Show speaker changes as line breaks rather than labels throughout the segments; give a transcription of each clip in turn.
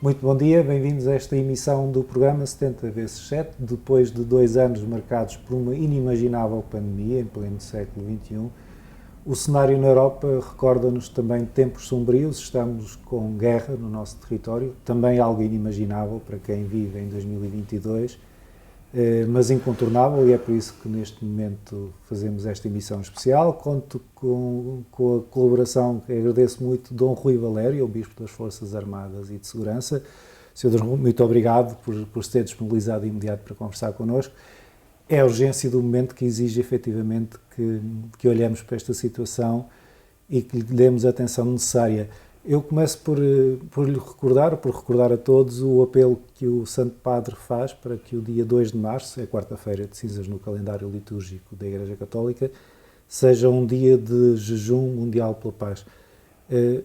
Muito bom dia, bem-vindos a esta emissão do programa 70 vezes 7, depois de 2 anos marcados por uma inimaginável pandemia em pleno século XXI. O cenário na Europa recorda-nos também tempos sombrios, estamos com guerra no nosso território, também algo inimaginável para quem vive em 2022, mas incontornável, e é por isso que neste momento fazemos esta emissão especial. Conto com a colaboração, que agradeço muito, de Dom Rui Valério, o Bispo das Forças Armadas e de Segurança. Sr. Dom Rui, muito obrigado por se ter disponibilizado de imediato para conversar connosco. É a urgência do momento que exige efetivamente que olhemos para esta situação e que lhe demos a atenção necessária. Eu começo por lhe recordar, por recordar a todos o apelo que o Santo Padre faz para que o dia 2 de março, é quarta-feira de cinzas no calendário litúrgico da Igreja Católica, seja um dia de jejum mundial pela paz.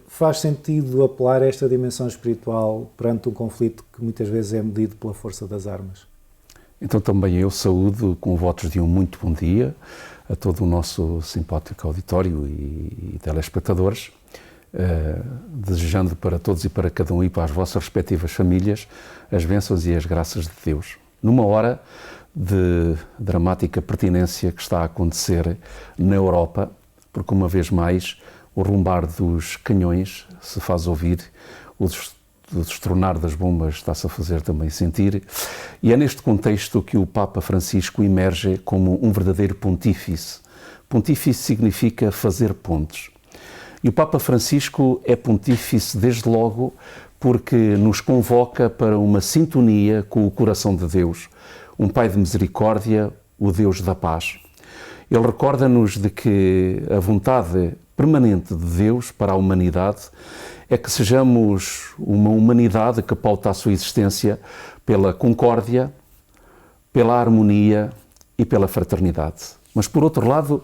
Faz sentido apelar a esta dimensão espiritual perante um conflito que muitas vezes é medido pela força das armas?
Então também eu saúdo com votos de um muito bom dia a todo o nosso simpático auditório e telespectadores, desejando para todos e para cada um e para as vossas respectivas famílias as bênçãos e as graças de Deus. Numa hora de dramática pertinência que está a acontecer na Europa, porque uma vez mais o rumbar dos canhões se faz ouvir, o destronar das bombas está-se a fazer também sentir, e é neste contexto que o Papa Francisco emerge como um verdadeiro pontífice. Pontífice significa fazer pontes. E o Papa Francisco é pontífice desde logo porque nos convoca para uma sintonia com o coração de Deus, um Pai de misericórdia, o Deus da paz. Ele recorda-nos de que a vontade permanente de Deus para a humanidade é que sejamos uma humanidade que pauta a sua existência pela concórdia, pela harmonia e pela fraternidade. Mas, por outro lado,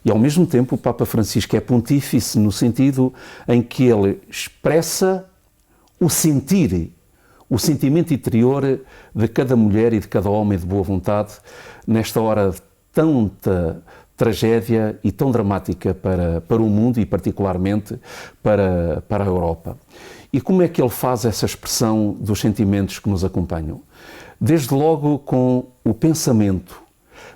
e ao mesmo tempo, o Papa Francisco é pontífice no sentido em que ele expressa o sentimento interior de cada mulher e de cada homem de boa vontade nesta hora de tanta tragédia e tão dramática para o mundo e particularmente para a Europa. E como é que ele faz essa expressão dos sentimentos que nos acompanham? Desde logo com o pensamento,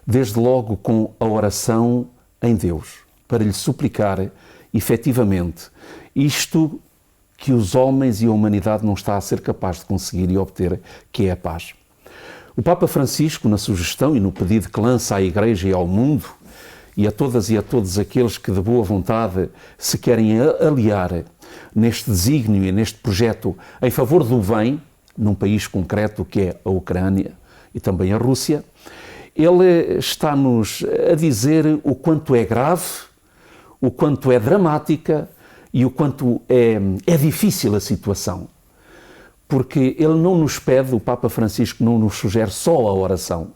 desde logo com a oração em Deus, para lhe suplicar efetivamente isto que os homens e a humanidade não está a ser capaz de conseguir e obter, que é a paz. O Papa Francisco, na sugestão e no pedido que lança à Igreja e ao mundo, e a todas e a todos aqueles que de boa vontade se querem aliar neste desígnio e neste projeto em favor do bem, num país concreto que é a Ucrânia e também a Rússia, ele está-nos a dizer o quanto é grave, o quanto é dramática e o quanto é difícil a situação. Porque ele não nos pede, o Papa Francisco não nos sugere só a oração,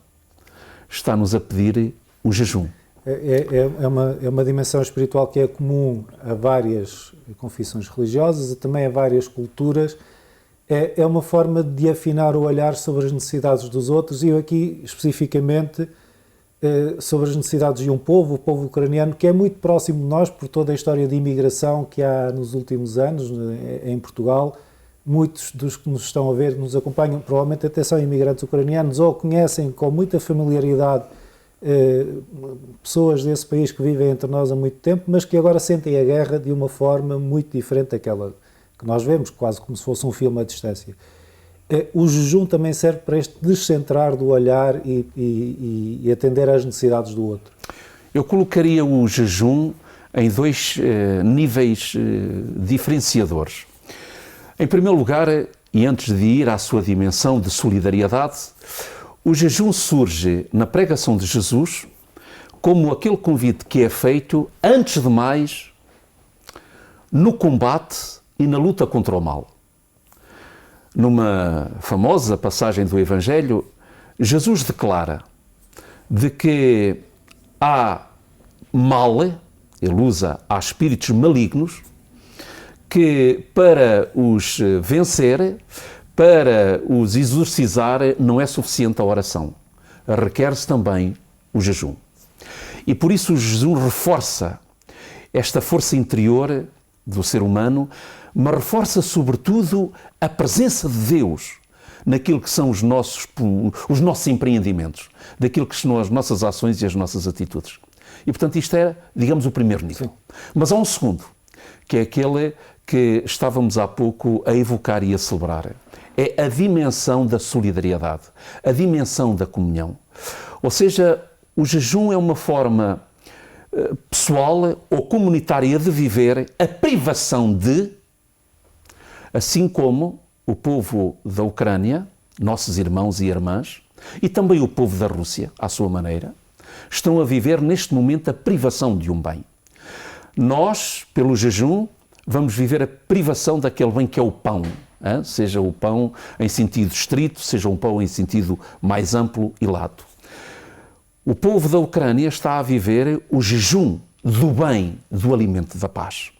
está-nos a pedir o jejum.
É uma dimensão espiritual que é comum a várias confissões religiosas e também a várias culturas. É uma forma de afinar o olhar sobre as necessidades dos outros, e eu aqui especificamente sobre as necessidades de um povo, o povo ucraniano, que é muito próximo de nós por toda a história de imigração que há nos últimos anos em Portugal. Muitos dos que nos estão a ver, nos acompanham, provavelmente até são imigrantes ucranianos ou conhecem com muita familiaridade pessoas desse país que vivem entre nós há muito tempo, mas que agora sentem a guerra de uma forma muito diferente daquela que nós vemos, quase como se fosse um filme à distância. O jejum também serve para este descentrar do olhar e atender às necessidades do outro.
Eu colocaria o jejum em dois níveis diferenciadores. Em primeiro lugar, e antes de ir à sua dimensão de solidariedade, o jejum surge na pregação de Jesus como aquele convite que é feito, antes de mais, no combate e na luta contra o mal. Numa famosa passagem do Evangelho, Jesus declara de que há mal, ele usa, há espíritos malignos, que para os vencer, para os exorcizar, não é suficiente a oração. Requer-se também o jejum. E por isso o jejum reforça esta força interior do ser humano, mas reforça sobretudo a presença de Deus naquilo que são os nossos empreendimentos, daquilo que são as nossas ações e as nossas atitudes. E, portanto, isto é, digamos, o primeiro nível. Sim. Mas há um segundo, que é aquele que estávamos há pouco a evocar e a celebrar. É a dimensão da solidariedade, a dimensão da comunhão. Ou seja, o jejum é uma forma pessoal ou comunitária de viver a privação de, assim como o povo da Ucrânia, nossos irmãos e irmãs, e também o povo da Rússia, à sua maneira, estão a viver neste momento a privação de um bem. Nós, pelo jejum, vamos viver a privação daquele bem que é o pão, hein? Seja o pão em sentido estrito, seja um pão em sentido mais amplo e lato. O povo da Ucrânia está a viver o jejum do bem, do alimento da paz.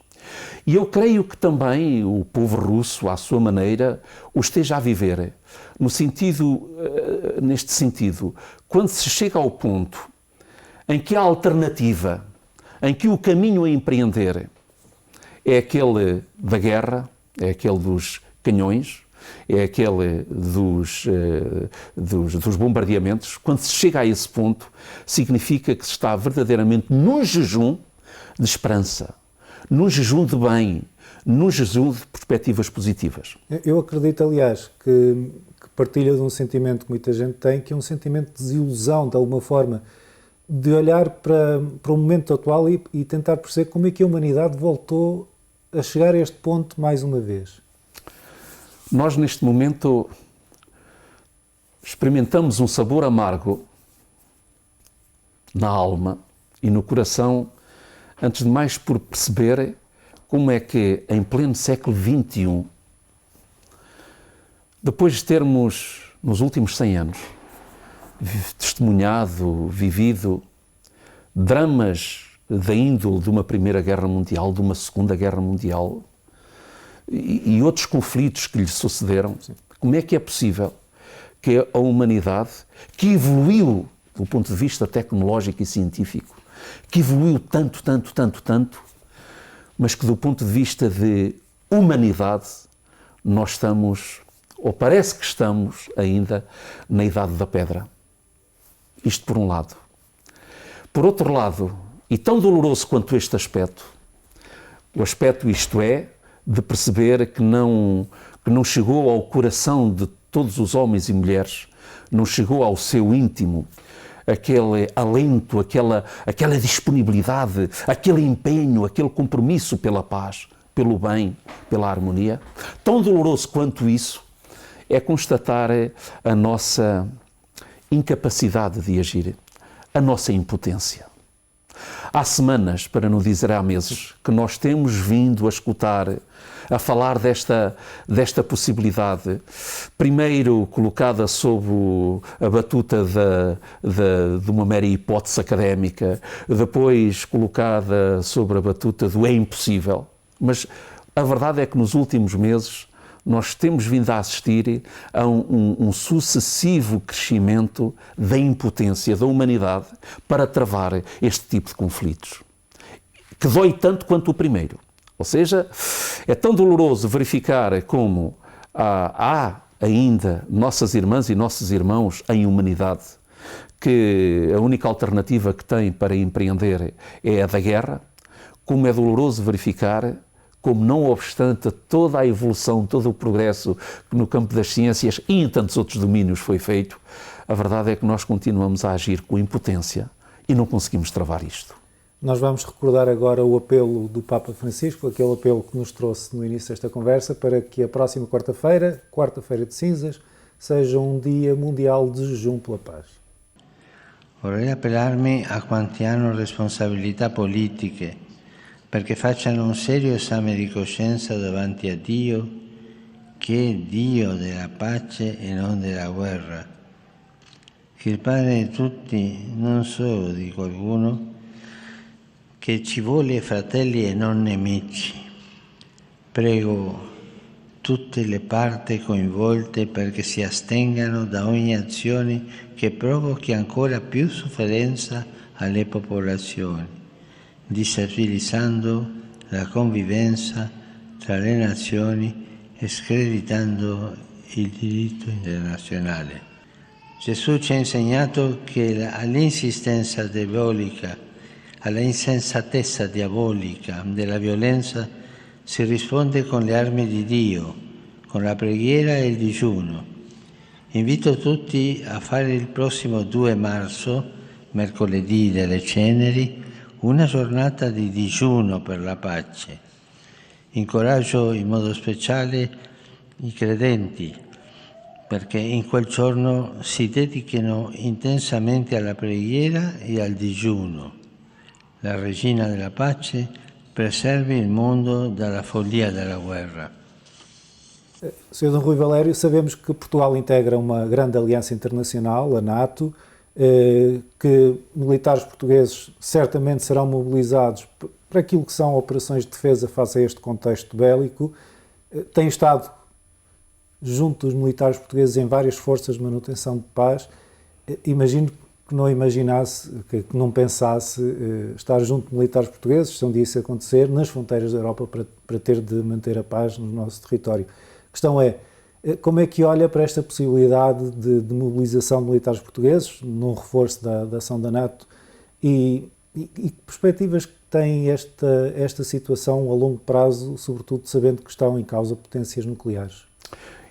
E eu creio que também o povo russo, à sua maneira, o esteja a viver. Neste sentido, quando se chega ao ponto em que a alternativa, em que o caminho a empreender é aquele da guerra, é aquele dos canhões, é aquele dos bombardeamentos, quando se chega a esse ponto, significa que se está verdadeiramente num jejum de esperança, num jejum de bem, num jejum de perspectivas positivas.
Eu acredito, aliás, que partilha de um sentimento que muita gente tem, que é um sentimento de desilusão, de alguma forma, de olhar para o momento atual e tentar perceber como é que a humanidade voltou a chegar a este ponto mais uma vez.
Nós, neste momento, experimentamos um sabor amargo na alma e no coração, antes de mais por perceber como é que, em pleno século XXI, depois de termos, nos últimos 100 anos, testemunhado, vivido dramas da índole de uma Primeira Guerra Mundial, de uma Segunda Guerra Mundial e outros conflitos que lhe sucederam, como é que é possível que a humanidade, que evoluiu do ponto de vista tecnológico e científico, que evoluiu tanto, mas que do ponto de vista de humanidade nós estamos, ou parece que estamos ainda, na Idade da Pedra. Isto por um lado. Por outro lado, e tão doloroso quanto este aspecto, o aspecto, isto é, de perceber que não chegou ao coração de todos os homens e mulheres, não chegou ao seu íntimo aquele alento, aquela disponibilidade, aquele empenho, aquele compromisso pela paz, pelo bem, pela harmonia. Tão doloroso quanto isso é constatar a nossa incapacidade de agir, a nossa impotência. Há semanas, para não dizer há meses, que nós temos vindo a escutar, a falar desta possibilidade, primeiro colocada sob a batuta de uma mera hipótese académica, depois colocada sobre a batuta do é impossível. Mas a verdade é que nos últimos meses nós temos vindo a assistir a um sucessivo crescimento da impotência da humanidade para travar este tipo de conflitos, que dói tanto quanto o primeiro. Ou seja, é tão doloroso verificar como há ainda nossas irmãs e nossos irmãos em humanidade que a única alternativa que têm para empreender é a da guerra, como é doloroso verificar como, não obstante toda a evolução, todo o progresso que no campo das ciências e em tantos outros domínios foi feito, a verdade é que nós continuamos a agir com impotência e não conseguimos travar isto.
Nós vamos recordar agora o apelo do Papa Francisco, aquele apelo que nos trouxe no início desta conversa, para que a próxima quarta-feira, quarta-feira de cinzas, seja um dia mundial de jejum pela paz.
Vorrei appellarmi a quanti hanno responsabilità politiche perché facciano un serio esame di coscienza davanti a Dio, che è Dio della pace e non della guerra, il Padre di tutti, non solo di qualcuno, che ci vuole fratelli e non nemici. Prego tutte le parti coinvolte perché si astengano da ogni azione che provochi ancora più sofferenza alle popolazioni, disabilizzando la convivenza tra tra le nazioni, screditando il diritto internazionale. Gesù ci ha insegnato che all'insistenza diabolica, alla insensatezza diabolica della violenza si risponde con le armi di Dio, con la preghiera e il digiuno. Invito tutti a fare il prossimo 2 marzo, mercoledì delle Ceneri, una giornata di digiuno per la pace. Incoraggio in modo speciale i credenti, perché in quel giorno si dedichino intensamente alla preghiera e al digiuno. La Regina della Pace preservi il mondo dalla follia della guerra.
Sr. D. Rui Valério, sabemos que Portugal integra uma grande aliança internacional, a NATO, que militares portugueses certamente serão mobilizados para aquilo que são operações de defesa face a este contexto bélico. Tem estado junto dos militares portugueses em várias forças de manutenção de paz. Imagino que não imaginasse, que não pensasse estar junto de militares portugueses, se um dia isso acontecer, nas fronteiras da Europa para ter de manter a paz no nosso território. A questão é, como é que olha para esta possibilidade de mobilização de militares portugueses, num reforço da ação da NATO, e que perspectivas que tem esta situação a longo prazo, sobretudo sabendo que estão em causa potências nucleares?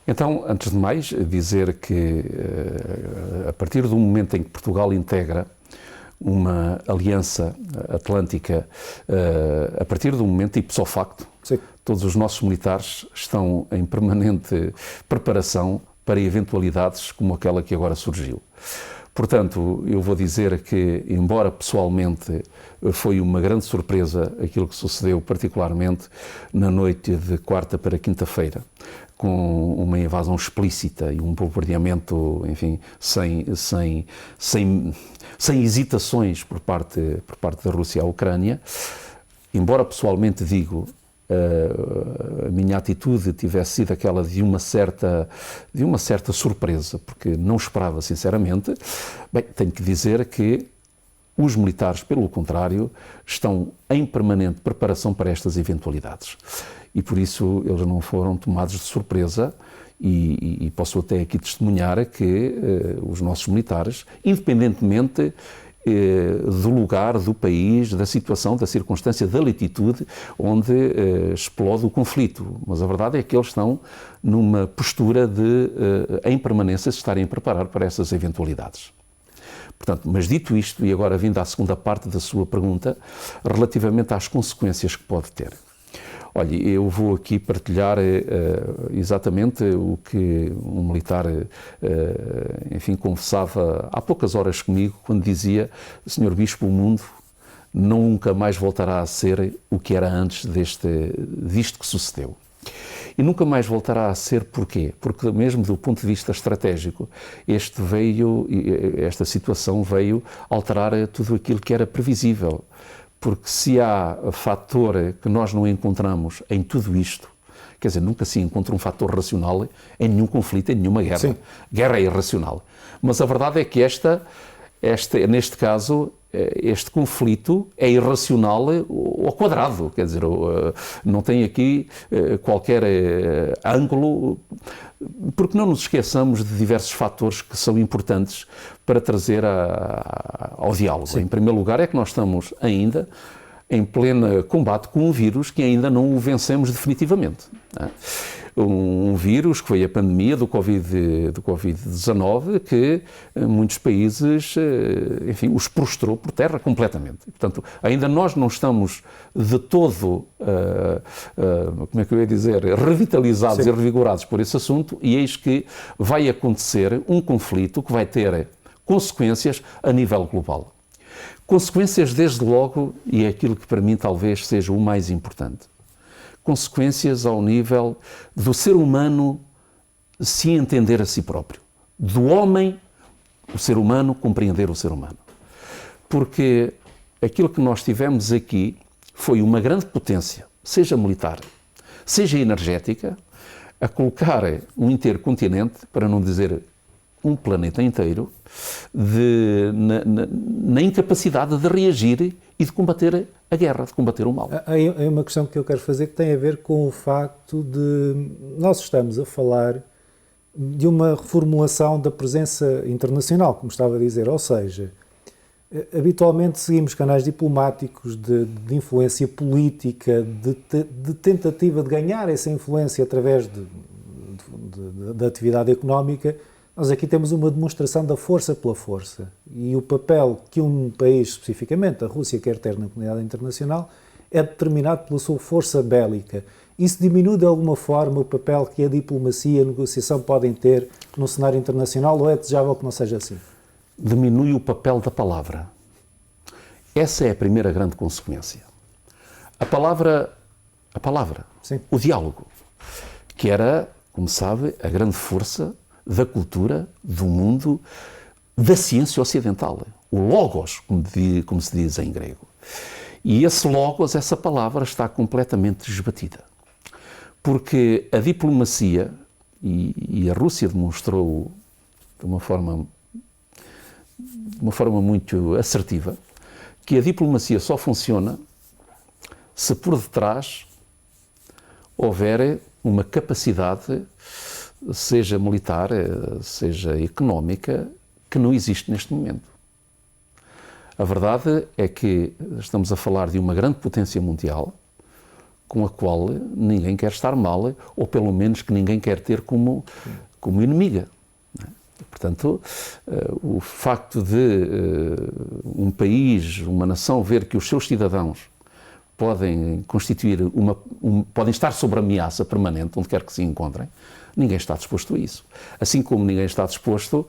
Então, antes de mais, dizer que a partir do momento em que Portugal integra uma aliança atlântica, a partir do momento, ipso facto, sim, todos os nossos militares estão em permanente preparação para eventualidades como aquela que agora surgiu. Portanto, eu vou dizer que, embora pessoalmente foi uma grande surpresa aquilo que sucedeu, particularmente na noite de quarta para quinta-feira, com uma invasão explícita e um bombardeamento, enfim, sem hesitações por parte da Rússia à Ucrânia, embora pessoalmente digo, a minha atitude tivesse sido aquela de uma certa surpresa, porque não esperava sinceramente, bem, tenho que dizer que os militares, pelo contrário, estão em permanente preparação para estas eventualidades. E por isso eles não foram tomados de surpresa e posso até aqui testemunhar que os nossos militares, independentemente do lugar, do país, da situação, da circunstância, da latitude onde explode o conflito. Mas a verdade é que eles estão numa postura de, em permanência, se estarem a preparar para essas eventualidades. Portanto, mas dito isto, e agora vindo à segunda parte da sua pergunta, relativamente às consequências que pode ter. Olha, eu vou aqui partilhar exatamente o que um militar, enfim, confessava há poucas horas comigo, quando dizia: Senhor Bispo, o mundo nunca mais voltará a ser o que era antes disto que sucedeu. E nunca mais voltará a ser porquê? Porque mesmo do ponto de vista estratégico, esta situação veio alterar tudo aquilo que era previsível. Porque se há fator que nós não encontramos em tudo isto, quer dizer, nunca se encontra um fator racional em nenhum conflito, em nenhuma guerra. Sim. Guerra é irracional. Mas a verdade é que neste caso, este conflito é irracional ao quadrado, quer dizer, não tem aqui qualquer ângulo, porque não nos esqueçamos de diversos fatores que são importantes para trazer ao diálogo. Sim. Em primeiro lugar é que nós estamos ainda em pleno combate com um vírus que ainda não o vencemos definitivamente. Um vírus que foi a pandemia do Covid-19 que muitos países, enfim, os prostrou por terra completamente. Portanto, ainda nós não estamos de todo, como é que eu ia dizer, revitalizados, sim, e revigorados por esse assunto, e eis que vai acontecer um conflito que vai ter consequências a nível global. Consequências, desde logo, e é aquilo que para mim talvez seja o mais importante, consequências ao nível do ser humano se entender a si próprio, do homem, o ser humano, compreender o ser humano. Porque aquilo que nós tivemos aqui foi uma grande potência, seja militar, seja energética, a colocar um inteiro continente, para não dizer um planeta inteiro na incapacidade de reagir e de combater a guerra, de combater o mal.
Há uma questão que eu quero fazer que tem a ver com o facto de nós estamos a falar de uma reformulação da presença internacional, como estava a dizer, ou seja, habitualmente seguimos canais diplomáticos de influência política, de tentativa de ganhar essa influência através da atividade económica. Nós aqui temos uma demonstração da força pela força e o papel que um país, especificamente a Rússia, quer ter na comunidade internacional é determinado pela sua força bélica. Isso diminui de alguma forma o papel que a diplomacia e a negociação podem ter no cenário internacional ou é desejável que não seja assim?
Diminui o papel da palavra. Essa é a primeira grande consequência. A palavra,
Sim.
O diálogo, que era, como sabe, a grande força da cultura, do mundo, da ciência ocidental. O logos, como se diz em grego. E esse logos, essa palavra, está completamente esbatida. Porque a diplomacia, e a Rússia demonstrou de uma forma muito assertiva, que a diplomacia só funciona se por detrás houver uma capacidade, seja militar, seja económica, que não existe neste momento. A verdade é que estamos a falar de uma grande potência mundial com a qual ninguém quer estar mal, ou pelo menos que ninguém quer ter como inimiga. Portanto, o facto de um país, uma nação, ver que os seus cidadãos podem constituir podem estar sob ameaça permanente, onde quer que se encontrem, ninguém está disposto a isso. Assim como ninguém está disposto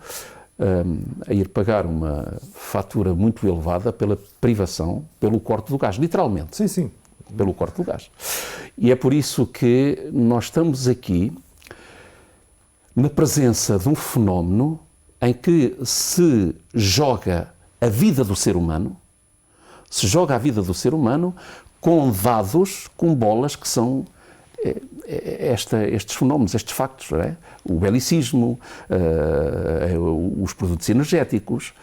a ir pagar uma fatura muito elevada pela privação, pelo corte do gás, literalmente.
Sim, sim.
Pelo corte do gás. E é por isso que nós estamos aqui na presença de um fenómeno em que se joga a vida do ser humano, com dados, com bolas que são estes fenómenos, estes factos, não é? O belicismo, os produtos energéticos.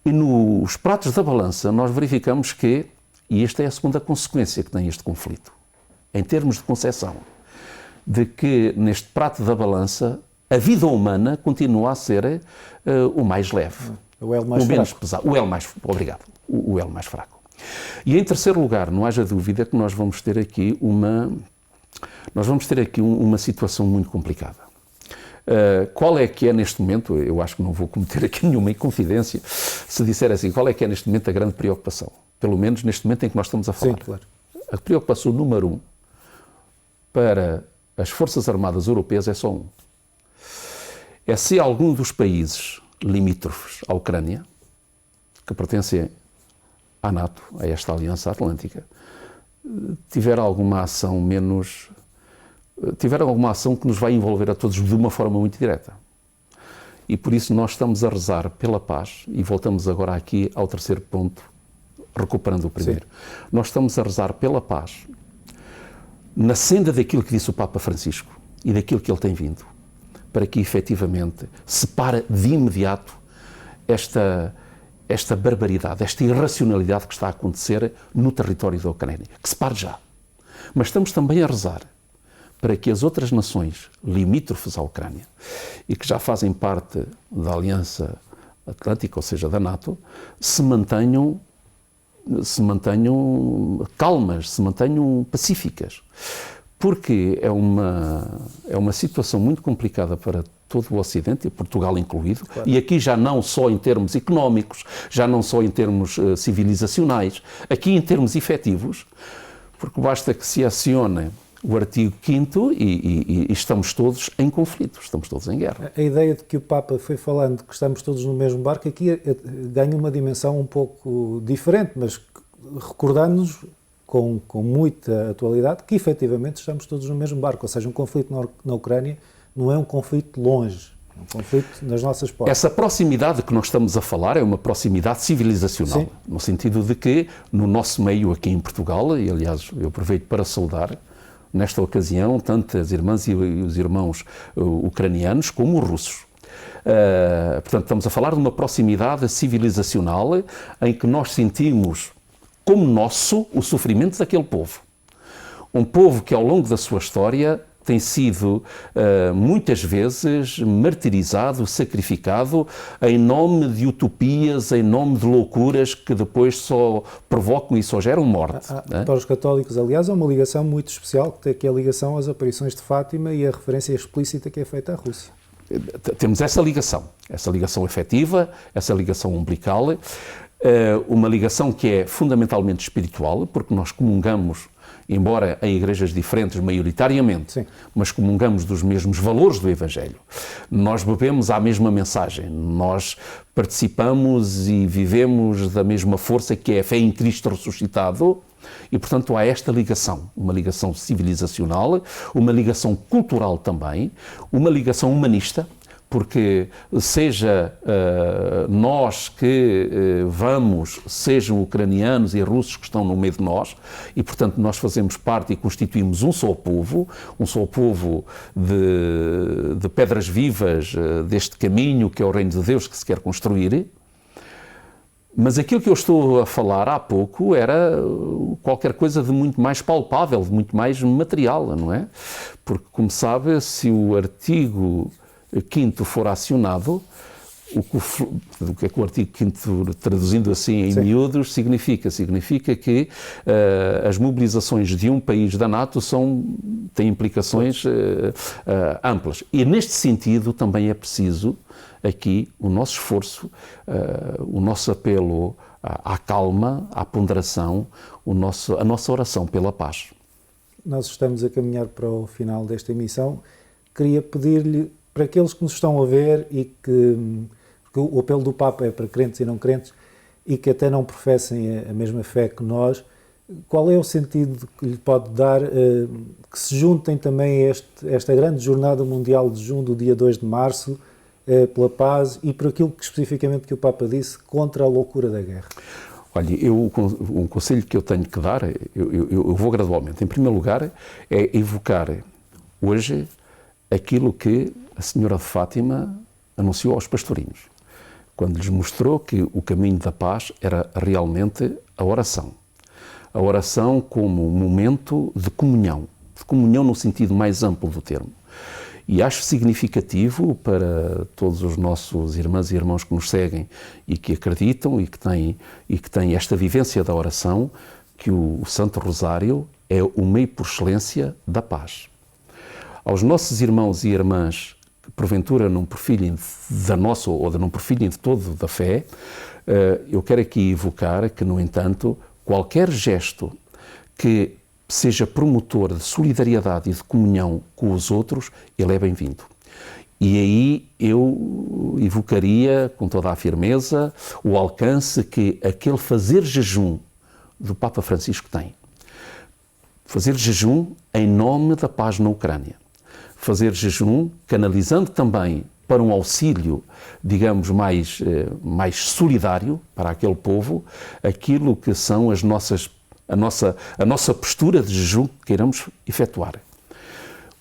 E nos pratos da balança nós verificamos que, e esta é a segunda consequência que tem este conflito, em termos de concepção, de que neste prato da balança a vida humana continua a ser o mais leve,
o elo mais
menos
fraco.
pesado, o elo mais fraco. E em terceiro lugar, não haja dúvida que nós vamos ter aqui uma situação muito complicada. Qual é que é neste momento, eu acho que não vou cometer aqui nenhuma inconfidência, se disser assim, qual é que é neste momento a grande preocupação? Pelo menos neste momento em que nós estamos a falar.
Sim, claro.
A preocupação número 1 para as Forças Armadas Europeias é só um. É se algum dos países limítrofes à Ucrânia, que pertencem à NATO, a esta Aliança Atlântica, tiver alguma ação que nos vai envolver a todos de uma forma muito direta. E por isso nós estamos a rezar pela paz, e voltamos agora aqui ao terceiro ponto, recuperando o primeiro. Sim. Nós estamos a rezar pela paz, na senda daquilo que disse o Papa Francisco e daquilo que ele tem vindo, para que efetivamente se pare de imediato esta barbaridade, esta irracionalidade que está a acontecer no território da Ucrânia. Que se pare já. Mas estamos também a rezar para que as outras nações limítrofes à Ucrânia e que já fazem parte da Aliança Atlântica, ou seja, da NATO, se mantenham calmas, se mantenham pacíficas. Porque é uma situação muito complicada para todo o Ocidente, e Portugal incluído, claro. E aqui já não só em termos económicos, já não só em termos civilizacionais, aqui em termos efetivos, porque basta que se acione o artigo 5º e estamos todos em conflito, estamos todos em guerra.
A ideia de que o Papa foi falando que estamos todos no mesmo barco, aqui ganha uma dimensão um pouco diferente, mas recordando-nos com muita atualidade que efetivamente estamos todos no mesmo barco, ou seja, um conflito na Ucrânia não é um conflito longe, é um conflito nas nossas portas.
Essa proximidade que nós estamos a falar é uma proximidade civilizacional, sim. No sentido de que no nosso meio aqui em Portugal, e aliás eu aproveito para saudar nesta ocasião tanto as irmãs e os irmãos ucranianos como os russos. Portanto, estamos a falar de uma proximidade civilizacional em que nós sentimos como nosso o sofrimento daquele povo. Um povo que ao longo da sua história tem sido muitas vezes martirizado, sacrificado em nome de utopias, em nome de loucuras que depois só provocam e só geram morte.
Para os católicos, aliás, há uma ligação muito especial, que é a ligação às aparições de Fátima e a referência explícita que é feita à Rússia.
Temos essa ligação efetiva, essa ligação umbilical, uma ligação que é fundamentalmente espiritual, porque nós comungamos, embora em igrejas diferentes maioritariamente, sim, mas comungamos dos mesmos valores do Evangelho. Nós bebemos à mesma mensagem, nós participamos e vivemos da mesma força que é a fé em Cristo ressuscitado e, portanto, há esta ligação, uma ligação civilizacional, uma ligação cultural também, uma ligação humanista, porque seja nós que vamos, sejam ucranianos e russos que estão no meio de nós, e portanto nós fazemos parte e constituímos um só povo de pedras vivas deste caminho que é o reino de Deus que se quer construir. Mas aquilo que eu estou a falar há pouco era qualquer coisa de muito mais palpável, de muito mais material, não é? Porque, como sabe, se o artigo 5º for acionado, o que é que o artigo 5º, traduzindo assim em miúdos, significa? Significa que as mobilizações de um país da NATO têm implicações amplas. E neste sentido também é preciso aqui o nosso esforço, o nosso apelo à calma, à ponderação, a nossa oração pela paz.
Nós estamos a caminhar para o final desta emissão. Queria pedir-lhe, para aqueles que nos estão a ver e que o apelo do Papa é para crentes e não crentes e que até não professem a mesma fé que nós, qual é o sentido que lhe pode dar que se juntem também a esta grande jornada mundial de junho, do dia 2 de março, pela paz e por aquilo que especificamente que o Papa disse, contra a loucura da guerra?
Olha, um conselho que eu tenho que dar, eu vou gradualmente. Em primeiro lugar, é evocar hoje aquilo que a Senhora de Fátima anunciou aos pastorinhos, quando lhes mostrou que o caminho da paz era realmente a oração. A oração como um momento de comunhão no sentido mais amplo do termo. E acho significativo para todos os nossos irmãs e irmãos que nos seguem e que acreditam e que têm esta vivência da oração, que o Santo Rosário é o meio por excelência da paz. Aos nossos irmãos e irmãs que porventura não perfilhem da nossa ou não perfilhem de todo da fé, eu quero aqui evocar que, no entanto, qualquer gesto que seja promotor de solidariedade e de comunhão com os outros, ele é bem-vindo. E aí eu evocaria com toda a firmeza o alcance que aquele fazer jejum do Papa Francisco tem. Fazer jejum em nome da paz na Ucrânia. Fazer jejum canalizando também para um auxílio, digamos, mais solidário para aquele povo, aquilo que são a nossa postura de jejum que queiramos efetuar.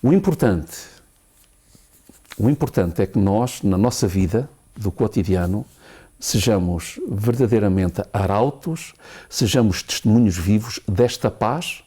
O importante é que nós, na nossa vida do cotidiano, sejamos verdadeiramente arautos, sejamos testemunhos vivos desta paz,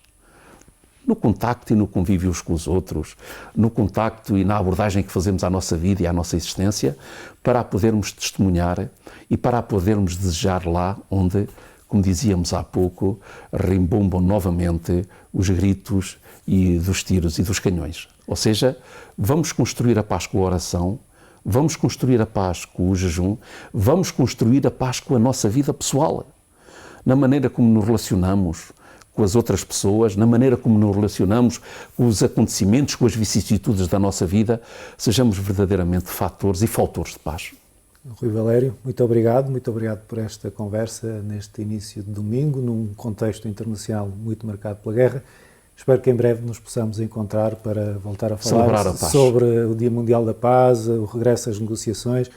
no contacto e no convívio uns com os outros, no contacto e na abordagem que fazemos à nossa vida e à nossa existência, para a podermos testemunhar e para a podermos desejar lá onde, como dizíamos há pouco, rimbombam novamente os gritos e dos tiros e dos canhões. Ou seja, vamos construir a paz com a oração, vamos construir a paz com o jejum, vamos construir a paz com a nossa vida pessoal, na maneira como nos relacionamos com as outras pessoas, na maneira como nos relacionamos com os acontecimentos, com as vicissitudes da nossa vida, sejamos verdadeiramente fatores e fautores de paz.
Rui Valério, muito obrigado por esta conversa neste início de domingo, num contexto internacional muito marcado pela guerra. Espero que em breve nos possamos encontrar para voltar a falar sobre o Dia Mundial da Paz, o regresso às negociações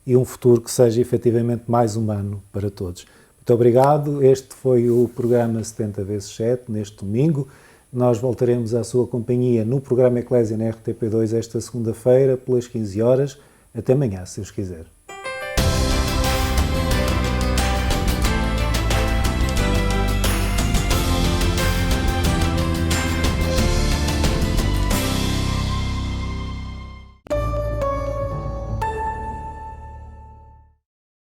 e um futuro que seja efetivamente mais humano para todos. Muito obrigado. Este foi o programa 70x7, neste domingo. Nós voltaremos à sua companhia no programa Eclésia na RTP2 esta segunda-feira, pelas 15 horas. Até amanhã, se Deus quiser.